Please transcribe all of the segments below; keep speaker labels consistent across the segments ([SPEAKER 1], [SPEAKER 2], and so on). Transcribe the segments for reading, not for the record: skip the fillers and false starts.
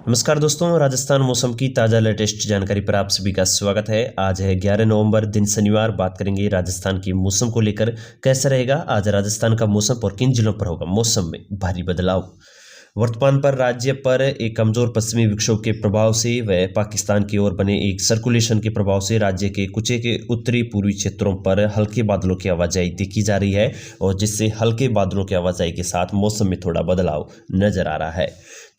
[SPEAKER 1] नमस्कार दोस्तों, राजस्थान मौसम की ताज़ा लेटेस्ट जानकारी पर आप सभी का स्वागत है। आज है 11 नवंबर, दिन शनिवार। बात करेंगे राजस्थान की मौसम को लेकर, कैसा रहेगा आज राजस्थान का मौसम और किन जिलों पर होगा मौसम में भारी बदलाव। वर्तमान पर राज्य पर एक कमजोर पश्चिमी विक्षोभ के प्रभाव से व पाकिस्तान की ओर बने एक सर्कुलेशन के प्रभाव से राज्य के कुछ के उत्तरी पूर्वी क्षेत्रों पर हल्के बादलों की आवाजाही देखी जा रही है, और जिससे हल्के बादलों की आवाजाही के साथ मौसम में थोड़ा बदलाव नजर आ रहा है।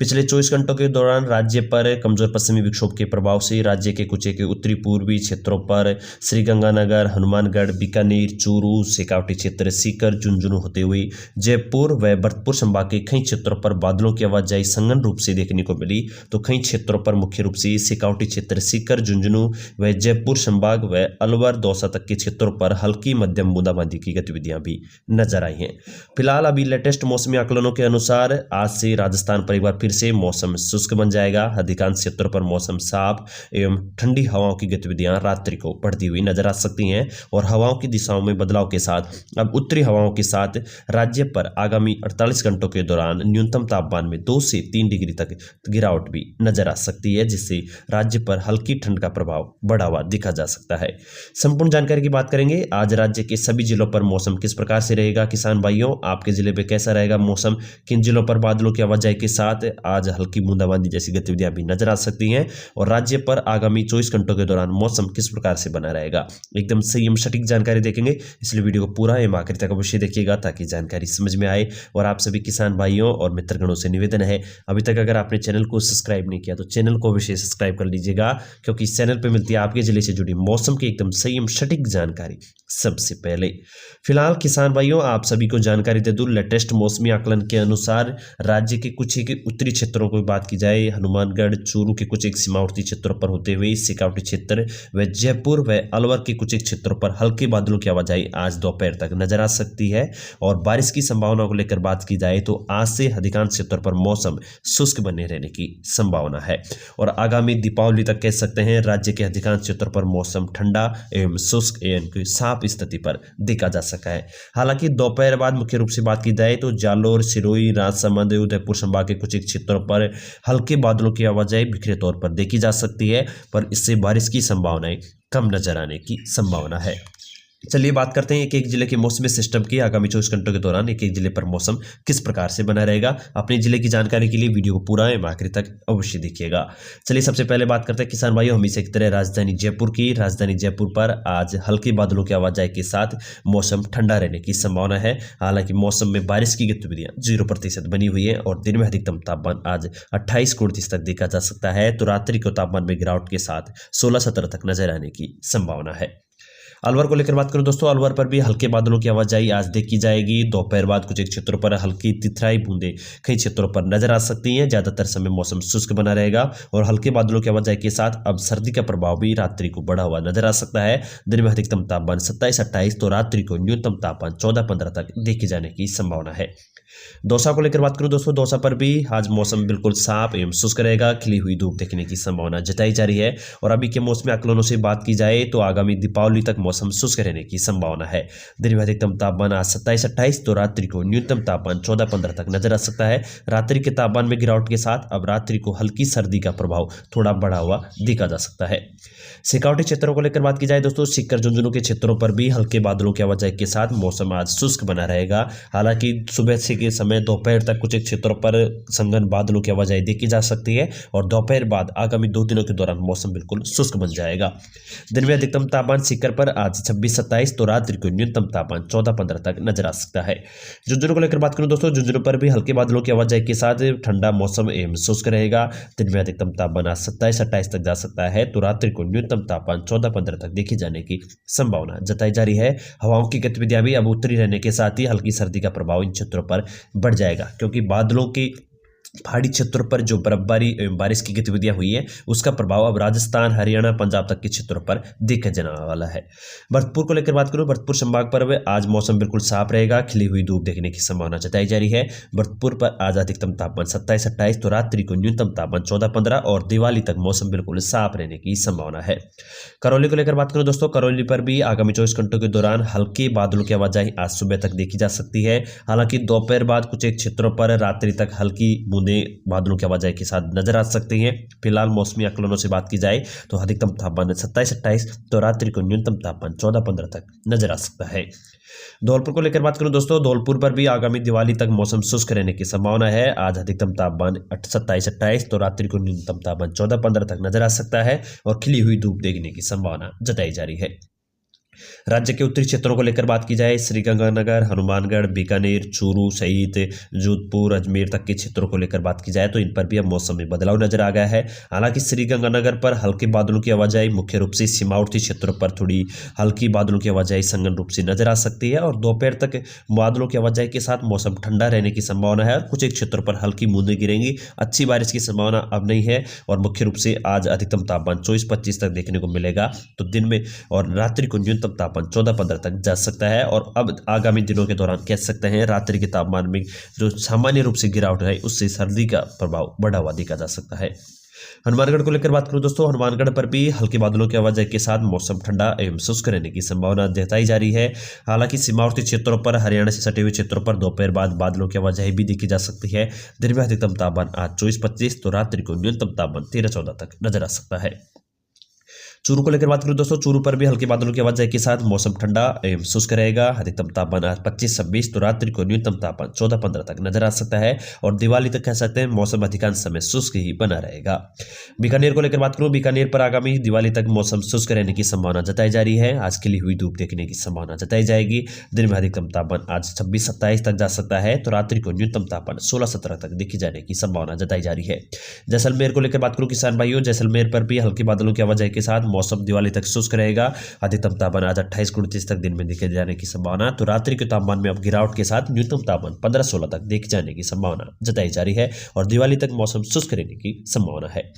[SPEAKER 1] पिछले 24 घंटों के दौरान राज्य पर कमजोर पश्चिमी विक्षोभ के प्रभाव से राज्य के कुछ के उत्तरी पूर्वी क्षेत्रों पर श्रीगंगानगर, हनुमानगढ़, बीकानेर, चूरू, शेखावटी क्षेत्र, सीकर, झुंझुनू होते हुए जयपुर व भरतपुर संभाग के कई क्षेत्रों पर बादलों की आवाजाही संघन रूप से देखने को मिली, तो कई क्षेत्रों पर मुख्य रूप से शेखावटी क्षेत्र, सीकर, झुंझुनू व जयपुर संभाग व अलवर, दौसा तक के क्षेत्रों पर हल्की मध्यम बूंदाबांदी की गतिविधियां भी नजर आई हैं। फिलहाल अभी लेटेस्ट मौसमी आकलनों के अनुसार आज से राजस्थान पर एक बार फिर से मौसम शुष्क बन जाएगा। अधिकांश क्षेत्रों पर मौसम साफ एवं ठंडी हवाओं की गतिविधियां रात्रि को बढ़ती हुई नजर आ सकती हैं, और हवाओं की दिशाओं में बदलाव के साथ अब उत्तरी हवाओं के साथ राज्य पर आगामी 48 घंटों के दौरान न्यूनतम तापमान में 2 से 3 डिग्री तक गिरावट भी नजर आ सकती है, जिससे राज्य पर हल्की ठंड का प्रभाव बढ़ा हुआ दिखा जा सकता है। संपूर्ण जानकारी की बात करेंगे, आज राज्य के सभी जिलों पर मौसम किस प्रकार से रहेगा। किसान भाइयों, आपके जिले पे कैसा रहेगा मौसम, किन जिलों पर बादलों की आवाजाही के साथ आज हल्की बूंदाबांदी जैसी गतिविधियां भी नजर आ सकती हैं, और राज्य पर आगामी 24 घंटों के दौरान मौसम किस प्रकार से बना रहेगा, एकदम सही एवं सटीक जानकारी देखेंगे। इसलिए वीडियो को पूरा एवं आखिर तक अवश्य देखिएगा ताकि जानकारी समझ में आए। और आप सभी किसान भाइयों और मित्रगणों से निवेदन है, अभी तक अगर आपने चैनल को सब्सक्राइब नहीं किया तो चैनल को अवश्य सब्सक्राइब कर लीजिएगा, क्योंकि इस चैनल पर मिलती है आपके जिले से जुड़ी मौसम की एकदम सही एवं सटीक जानकारी सबसे पहले। फिलहाल किसान भाइयों, आप सभी को जानकारी दे दूं, लेटेस्ट मौसमी आकलन के अनुसार राज्य के कुछ एक उत्तरी क्षेत्रों की बात की जाए, हनुमानगढ़, चूरू के कुछ एक सीमावर्ती क्षेत्रों पर होते हुए शेखावटी क्षेत्र व जयपुर व अलवर के कुछ एक क्षेत्रों पर हल्के बादलों की आवाजाही आज दोपहर तक नजर आ सकती है। और बारिश की संभावना को लेकर बात की जाए तो आज से अधिकांश क्षेत्रों पर मौसम शुष्क बने रहने की संभावना है, और आगामी दीपावली तक कह सकते हैं राज्य के अधिकांश क्षेत्रों पर मौसम ठंडा एवं शुष्क एवं साफ स्थिति पर देखा जा सका है। हालांकि दोपहर बाद मुख्य रूप से बात की जाए तो जालोर, सिरोही, राजसमंद, उदयपुर संभाग के कुछ एक क्षेत्रों पर हल्के बादलों की आवाजाही बिखरे तौर पर देखी जा सकती है, पर इससे बारिश की संभावनाएं कम नजर आने की संभावना है। चलिए बात करते हैं एक एक जिले के मौसमी सिस्टम की। आगामी 24 घंटों के दौरान एक एक जिले पर मौसम किस प्रकार से बना रहेगा। अपने जिले की जानकारी के लिए वीडियो को पूरा एवं आखिरी तक अवश्य देखिएगा। चलिए सबसे पहले बात करते हैं किसान भाइयों, हमेशा की तरह राजधानी जयपुर की। राजधानी जयपुर पर आज हल्के बादलों की आवाजाही के साथ मौसम ठंडा रहने की संभावना है। हालांकि मौसम में बारिश की गतिविधियां 0% बनी हुई है, और दिन में अधिकतम तापमान आज 28 को 29 तक देखा जा सकता है, तो रात्रि को तापमान में गिरावट के साथ 16-17 तक नजर आने की संभावना है। अलवर को लेकर बात करूं दोस्तों, अलवर पर भी हल्के बादलों की आवाजाही आज देखी जाएगी। दोपहर बाद कुछ एक क्षेत्रों पर हल्की तितराई बूंदे कई क्षेत्रों पर नजर आ सकती हैं। ज्यादातर समय मौसम शुष्क बना रहेगा, और हल्के बादलों की आवाजाही के साथ अब सर्दी का प्रभाव भी रात्रि को बढ़ा हुआ नजर आ सकता है। दिन में अधिकतम तापमान 27-28, तो रात्रि को न्यूनतम तापमान 14-15 तक देखे जाने की संभावना है। दौसा को लेकर बात करूं दोस्तों, दौसा पर भी आज मौसम बिल्कुल साफ एवं शुष्क रहेगा। खिली हुई धूप देखने की संभावना जताई जा रही है, और अभी के मौसमी आकलनों से बात की जाए तो आगामी दीपावली तक मौसम शुष्क रहने की संभावना है। दिन में अधिकतम तापमान आज 27-28, तो रात्रि को न्यूनतम तापमान 14-15 तक नजर आ सकता है। रात्रि के तापमान में गिरावट के साथ अब रात्रि को हल्की सर्दी का प्रभाव थोड़ा बढ़ा हुआ देखा जा सकता है। शेखावटी क्षेत्रों को लेकर बात की जाए दोस्तों, सीकर, झुंझुनू के क्षेत्रों पर भी हल्के बादलों की आवाजाही के साथ मौसम आज शुष्क बना रहेगा। हालांकि सुबह से के समय दोपहर तक कुछ एक क्षेत्रों पर संघन बादलों की आवाजाही देखी जा सकती है, और दोपहर बाद आगामी 2 दिनों के दौरान मौसम बिल्कुल शुष्क बन जाएगा। दिन में अधिकतम तापमान सीकर पर आज 26-27, तो रात्रि को न्यूनतम तापमान 14-15 तक नजर आ सकता है। झुंझुनू को लेकर बात करूं दोस्तों, झुंझुनू पर भी हल्के बादलों की आवाजाही के साथ ठंडा मौसम एवं शुष्क रहेगा। दिन में अधिकतम तापमान आज 27-28 तक जा सकता है, तो रात्रि को न्यूनतम तापमान 14-15 तक देखे जाने की संभावना जताई जा रही है। हवाओं की गतिविधियां भी अब उत्तरी रहने के साथ ही हल्की सर्दी का प्रभाव इन क्षेत्रों पर बढ़ जाएगा, क्योंकि बादलों की पहाड़ी क्षेत्रों पर जो बर्फबारी एवं बारिश की गतिविधियां हुई है उसका प्रभाव अब राजस्थान, हरियाणा, पंजाब तक के क्षेत्रों पर देखा जाने वाला है। भरतपुर को लेकर बात करूं, भरतपुर संभाग पर आज मौसम बिल्कुल साफ रहेगा। खिली हुई धूप देखने की संभावना जताई जा रही है। भरतपुर पर आज अधिकतम तापमान 27-28, तो रात्रि को न्यूनतम तापमान 14-15, और दिवाली तक मौसम बिल्कुल साफ रहने की संभावना है। करौली को लेकर बात करूं दोस्तों, करौली पर भी आगामी 24 घंटों के दौरान हल्के बादलों की आवाजाही आज सुबह तक देखी जा सकती है। हालांकि दोपहर बाद कुछ एक क्षेत्रों पर रात्रि तक हल्की बूंदें बादलों की आवाजाही के साथ नजर आ सकती हैं। फिलहाल मौसमी आकलनों से बात की जाए तो अधिकतम तापमान 27-28 तो रात्रि को न्यूनतम तापमान 14-15 तक नजर आ सकता है। धौलपुर को लेकर बात करूं दोस्तों, धौलपुर पर भी आगामी दिवाली तक मौसम शुष्क रहने की संभावना है। आज अधिकतम तापमान 27-28 तो रात्रि को न्यूनतम तापमान 14-15 तक नजर आ सकता है और खिली हुई धूप देखने की संभावना जताई जा रही है। राज्य के उत्तरी क्षेत्रों को लेकर बात की जाए, श्रीगंगानगर, हनुमानगढ़, बीकानेर, चूरू सहित जोधपुर, अजमेर तक के क्षेत्रों को लेकर बात की जाए तो इन पर भी अब मौसम में बदलाव नजर आ गया है। हालांकि श्रीगंगानगर पर हल्के बादलों की आवाजाही मुख्य रूप से सीमावर्ती क्षेत्रों पर थोड़ी हल्की बादलों की आवाजाही संगन रूप से नजर आ सकती है और दोपहर तक बादलों की आवाजाही के साथ मौसम ठंडा रहने की संभावना है और कुछ एक क्षेत्रों पर हल्की बूंदें गिरेंगी। अच्छी बारिश की संभावना अब नहीं है और मुख्य रूप से आज अधिकतम तापमान 24-25 तक देखने को मिलेगा तो दिन में और रात्रि को न्यूनतम तापमान 14-15 तक जा सकता है। और अब आगामी दिनों के दौरान कह सकते हैं रात्रि के तापमान में जो सामान्य रूप से गिरावट है उससे सर्दी का प्रभाव बढ़ा हुआ देखा जा सकता है। हनुमानगढ़ को लेकर बात करूं दोस्तों, हनुमानगढ़ पर भी हल्के बादलों की आवाजाही के साथ मौसम ठंडा एवं शुष्क रहने की संभावना जताई जा रही है। हालांकि सीमावर्ती क्षेत्रों पर हरियाणा से सटे हुए क्षेत्रों पर दोपहर बाद बादलों की आवाजाही भी देखी जा सकती है। दिन में अधिकतम तापमान आज 24-25 तो रात्रि को न्यूनतम तापमान 13-14 तक नजर आ सकता है। चूरू को लेकर बात करूं दोस्तों, चूरू पर भी हल्के बादलों की आवाजाही के साथ मौसम ठंडा एवं शुष्क रहेगा। अधिकतम तापमान आज 25-26 तो रात्रि को न्यूनतम तापमान 14-15 तक नजर आ सकता है और दिवाली तक कह सकते हैं मौसम अधिकांश समय शुष्क ही बना रहेगा। बीकानेर को लेकर बात करूं, बीकानेर पर आगामी दिवाली तक मौसम शुष्क रहने की संभावना जताई जा रही है। आज खिली हुई धूप देखने की संभावना जताई जाएगी। दिन में अधिकतम तापमान आज 26-27 तक जा सकता है तो रात्रि को न्यूनतम तापमान 16-17 तक देखी जाने की संभावना जताई जा रही है। जैसलमेर को लेकर बात करूं किसान भाइयों, जैसलमेर पर भी हल्की बादलों की आवाजाही के साथ मौसम दिवाली तक शुष्क रहेगा। अधिकतम तापमान आज 28-29 तक दिन में देखे जाने की संभावना तो रात्रि के तापमान में अब गिरावट के साथ न्यूनतम तापमान 15-16 तक देखे जाने की संभावना जताई जा रही है और दिवाली तक मौसम शुष्क रहने की संभावना है।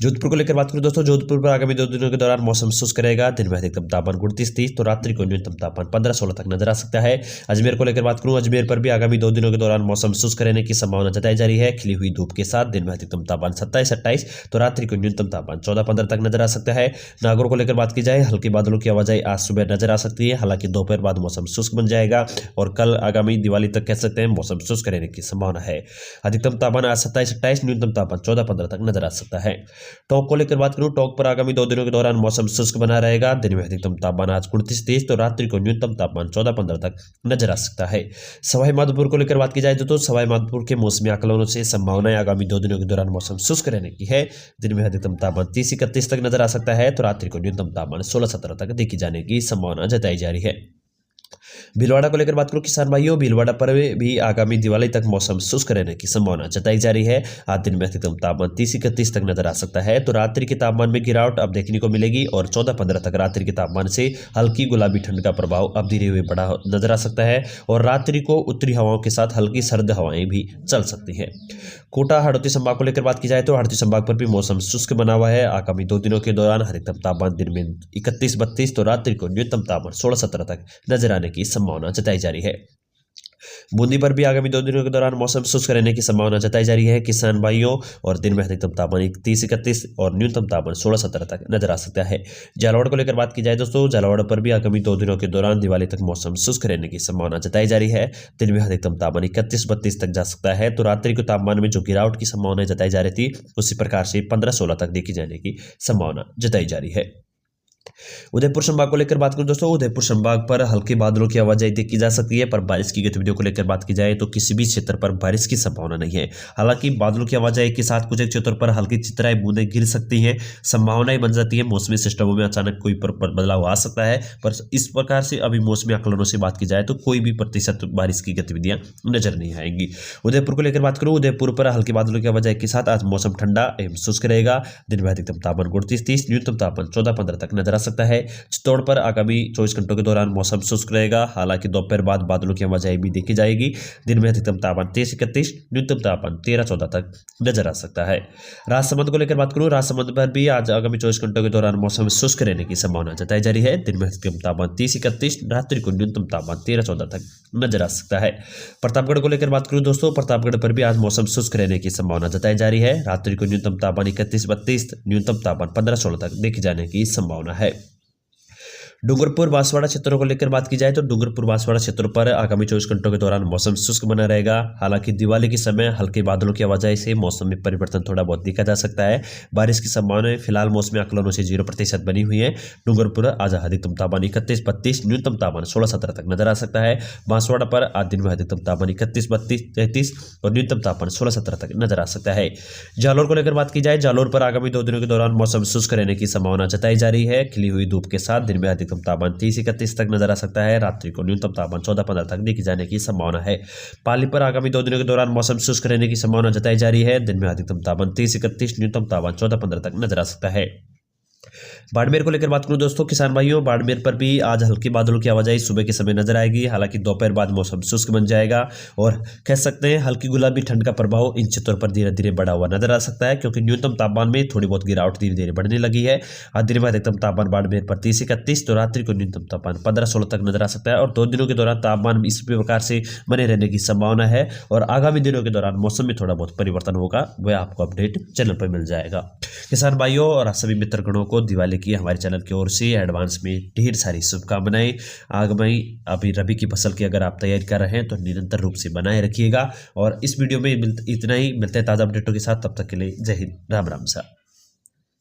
[SPEAKER 1] जोधपुर को लेकर बात करूं दोस्तों, जोधपुर पर आगामी 2 दिनों के दौरान मौसम शुष्क रहेगा। दिन में अधिकतम तापमान 29-30 तो रात्रि को न्यूनतम तापमान 15-16 तक नजर आ सकता है। अजमेर को लेकर बात करूं, अजमेर पर भी आगामी 2 दिनों के दौरान मौसम शुष्क रहने की संभावना जताई जा रही है। खिली हुई धूप के साथ दिन में अधिकतम तापमान 27-28 तो रात्रि को न्यूनतम तापमान 14-15 तक नजर आ सकता है। नागौर को लेकर बात की जाए, हल्की बादलों की आवाजाही आज सुबह नजर आ सकती है। हालांकि दोपहर बाद मौसम शुष्क बन जाएगा और कल आगामी दिवाली तक कह सकते हैं मौसम शुष्क रहने की संभावना है। अधिकतम तापमान आज 27-28 न्यूनतम तापमान 14-15 तक नजर आ सकता है। टोंक को लेकर बात करूं, टोंक पर आगामी 2 दिनों के दौरान मौसम शुष्क बना रहेगा। दिन में अधिकतम तापमान आज 29-30 तो रात्रि को न्यूनतम तापमान 14-15 तक नजर आ सकता है। सवाई माधोपुर को लेकर बात की जाए तो सवाई माधोपुर के मौसमी आकलनों से संभावनाएं आगामी 2 दिनों के दौरान मौसम शुष्क रहने की है। दिन में अधिकतम तापमान 30-31 तक नजर आ सकता है तो रात्रि को न्यूनतम तापमान 16-17 तक देखी जाने की संभावना जताई जा रही है। भीलवाड़ा को लेकर बात करूं किसान भाइयों, भीलवाड़ा पर भी आगामी दिवाली तक मौसम शुष्क रहने की संभावना जताई जा रही है। आज दिन में अधिकतम तापमान 30-31 तक नजर आ सकता है तो रात्रि के तापमान में गिरावट अब देखने को मिलेगी और 14-15 तक रात्रि के तापमान से हल्की गुलाबी ठंड का प्रभाव अब धीरे हुए बढ़ा नजर आ सकता है और रात्रि को उत्तरी हवाओं के साथ हल्की सर्द हवाएं भी चल सकती हैं। कोटा हड़ौती संभाग को लेकर बात की जाए तो हड़ौती संभाग पर भी मौसम शुष्क बना हुआ है। आगामी 2 दिनों के दौरान अधिकतम तापमान दिन में 31-32 तो रात्रि को न्यूनतम तापमान 16-17 तक नजर आने की संभावना जताई जा रही है। बूंदी पर भी आगामी 2 दिनों के दौरान मौसम शुष्क रहने की संभावना जताई जा रही है किसान भाइयों और दिन में अधिकतम तापमान 31-31 और न्यूनतम तापमान 16-17 तक नजर आ सकता है। झालावाड़ को लेकर बात की जाए दोस्तों, झालावाड़ पर भी आगामी 2 दिनों के दौरान दिवाली तक मौसम शुष्क रहने की संभावना जताई जा रही है। दिन में अधिकतम तापमान 31-32 तक जा सकता है तो रात्रि को तापमान में जो गिरावट की संभावना जताई जा रही थी उसी प्रकार से 15-16 तक देखी जाने की संभावना जताई जा रही है। उदयपुर संभाग को लेकर बात करूं दोस्तों, उदयपुर संभाग पर हल्के बादलों की आवाजाही देखी जा सकती है पर बारिश की गतिविधियों को लेकर बात की जाए तो किसी भी क्षेत्र पर बारिश की संभावना नहीं है। हालांकि बादलों की आवाजाही के साथ कुछ क्षेत्रों पर हल्की चितराई बूंदें गिर सकती हैं, संभावनाएं बन जाती है। मौसमी सिस्टमों में अचानक कोई बदलाव आ सकता है पर इस प्रकार से अभी मौसमी आकलनों से बात की जाए तो कोई भी प्रतिशत बारिश की गतिविधियां नजर नहीं आएंगी। उदयपुर को लेकर बात करूं, उदयपुर पर हल्की बादलों की आवाजाही के साथ आज मौसम ठंडा एवं शुष्क रहेगा। दिन में अधिकतम तापमान 29-30 न्यूनतम तापमान 14-15 तक नजर आ सकता है। चित्तौड़ पर आगामी 24 घंटों के दौरान मौसम शुष्क रहेगा। हालांकि दोपहर बाद बादलों की आवाजाही भी देखी जाएगी। दिन में अधिकतम तापमान 30-31 न्यूनतम तापमान 13-14 तक नजर आ सकता है। राजसमंद को लेकर बात करूं, राजसमंद पर भी आज आगामी 24 घंटों के दौरान मौसम शुष्क रहने की संभावना जताई जा रही है। दिन में अधिकतम तापमान 30-31 रात्रि को न्यूनतम तापमान 13-14 तक नजर आ सकता है। प्रतापगढ़ को लेकर बात करूं दोस्तों, प्रतापगढ़ पर भी आज मौसम शुष्क रहने की संभावना जताई जा रही है। रात्रि को न्यूनतम तापमान 31-32 न्यूनतम तापमान 15-16 तक देखे जाने की संभावना है। डूंगरपुर बांसवाड़ा क्षेत्रों को लेकर बात की जाए तो डूंगरपुर बांसवाड़ा क्षेत्रों पर आगामी 24 घंटों के दौरान मौसम शुष्क बना रहेगा। हालांकि दिवाली के समय हल्के बादलों की वजह से मौसम में परिवर्तन थोड़ा बहुत देखा जा सकता है। बारिश की संभावना फिलहाल मौसमी आकलनों से 0% बनी हुई है। डूंगरपुर आज अधिकतम तापमान 31-32, न्यूनतम तापमान 16-17 तक नजर आ सकता है। बांसवाड़ा पर आज दिन में अधिकतम तापमान 31-32-33 और न्यूनतम तापमान 16-17 तक नजर आ सकता है। जालौर को लेकर बात की जाए, जालौर पर आगामी 2 दिनों के दौरान मौसम शुष्क रहने की संभावना जताई जा रही है। खिली हुई धूप के साथ दिन में अधिकतम तापमान 30-31 तक नजर आ सकता है। रात्रि को न्यूनतम तापमान 14-15 तक देखी जाने की संभावना है। पाली पर आगामी 2 दिनों के दौरान मौसम शुष्क रहने की संभावना जताई जा रही है। दिन में अधिकतम तापमान 30-31, न्यूनतम तापमान 14-15 तक नजर आ सकता है। बाड़मेर को लेकर बात करूं दोस्तों किसान भाइयों, बाड़मेर पर भी आज हल्के बादलों की आवाजाही सुबह के समय नजर आएगी। हालांकि दोपहर बाद मौसम शुष्क बन जाएगा और कह सकते हैं हल्की गुलाबी ठंड का प्रभाव इन क्षेत्रों पर धीरे धीरे बढ़ा हुआ नजर आ सकता है, क्योंकि न्यूनतम तापमान में थोड़ी बहुत गिरावट धीरे धीरे बढ़ने लगी है। आज दिन में अधिकतम तापमान बाड़मेर पर 30-31 तो रात्रि को न्यूनतम तापमान 15-16 तक नजर आ सकता है। और 2 दिनों के दौरान तापमान इस प्रकार से बने रहने की संभावना है और आगामी दिनों के दौरान मौसम में थोड़ा बहुत परिवर्तन होगा, वह आपको अपडेट चैनल पर मिल जाएगा। किसान भाइयों और सभी मित्रगणों को दिवाली की हमारे चैनल की ओर से एडवांस में ढेर सारी शुभकामनाएं। आगामी अभी रबी की फसल की अगर आप तैयारी कर रहे हैं तो निरंतर रूप से बनाए रखिएगा। और इस वीडियो में इतना ही, मिलते हैं ताज़ा अपडेटों के साथ। तब तक के लिए जय हिंद, राम राम सा।